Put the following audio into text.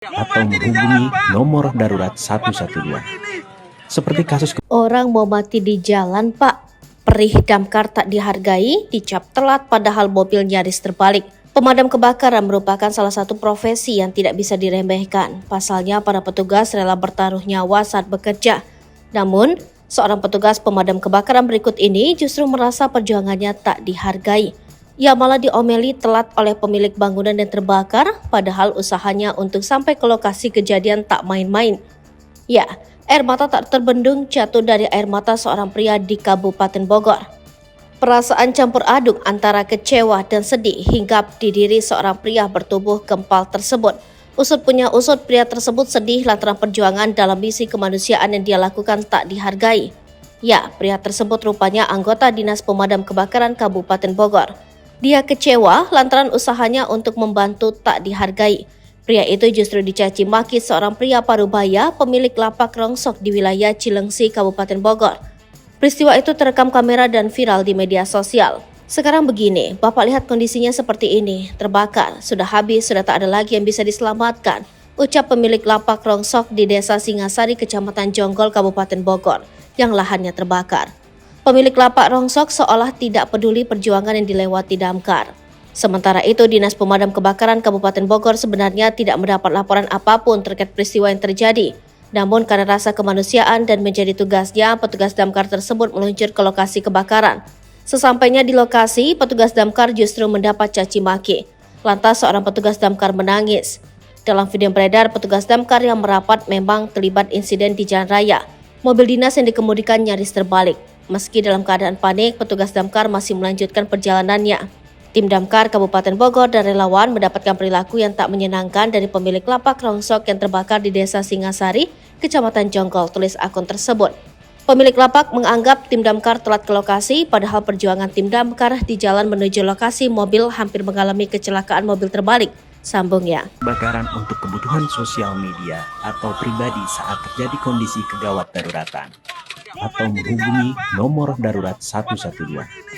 atau menghubungi nomor darurat 112. Seperti kasus orang mau mati di jalan, Pak. Perih damkar tak dihargai, dicap telat padahal mobil nyaris terbalik. Pemadam kebakaran merupakan salah satu profesi yang tidak bisa diremehkan. Pasalnya para petugas rela bertaruh nyawa saat bekerja. Namun, seorang petugas pemadam kebakaran berikut ini justru merasa perjuangannya tak dihargai. Ia malah diomeli telat oleh pemilik bangunan yang terbakar, padahal usahanya untuk sampai ke lokasi kejadian tak main-main. Ya, air mata tak terbendung jatuh dari air mata seorang pria di Kabupaten Bogor. Perasaan campur aduk antara kecewa dan sedih hinggap di diri seorang pria bertubuh gempal tersebut. Usut punya usut, pria tersebut sedih lantaran perjuangan dalam misi kemanusiaan yang dia lakukan tak dihargai. Ya, pria tersebut rupanya anggota Dinas Pemadam Kebakaran Kabupaten Bogor. Dia kecewa lantaran usahanya untuk membantu tak dihargai. Pria itu justru dicaci maki seorang pria parubaya pemilik lapak rongsok di wilayah Cilengsi, Kabupaten Bogor. Peristiwa itu terekam kamera dan viral di media sosial. Sekarang begini, Bapak lihat kondisinya seperti ini, terbakar, sudah habis, sudah tak ada lagi yang bisa diselamatkan, ucap pemilik lapak rongsok di Desa Singasari, Kecamatan Jonggol, Kabupaten Bogor, yang lahannya terbakar. Pemilik lapak rongsok seolah tidak peduli perjuangan yang dilewati damkar. Sementara itu, Dinas Pemadam Kebakaran Kabupaten Bogor sebenarnya tidak mendapat laporan apapun terkait peristiwa yang terjadi. Namun karena rasa kemanusiaan dan menjadi tugasnya, petugas damkar tersebut meluncur ke lokasi kebakaran. Sesampainya di lokasi, petugas damkar justru mendapat caci maki. Lantas seorang petugas damkar menangis. Dalam video beredar, petugas damkar yang merapat memang terlibat insiden di jalan raya. Mobil dinas yang dikemudikan nyaris terbalik. Meski dalam keadaan panik, petugas damkar masih melanjutkan perjalanannya. Tim damkar Kabupaten Bogor dan relawan mendapatkan perilaku yang tak menyenangkan dari pemilik lapak rongsok yang terbakar di Desa Singasari, Kecamatan Jonggol, tulis akun tersebut. Pemilik lapak menganggap tim damkar telat ke lokasi, padahal perjuangan tim damkar di jalan menuju lokasi mobil hampir mengalami kecelakaan mobil terbalik, sambungnya. kebakaran untuk kebutuhan sosial media atau pribadi saat terjadi kondisi kegawat daruratan, atau menghubungi nomor darurat 112.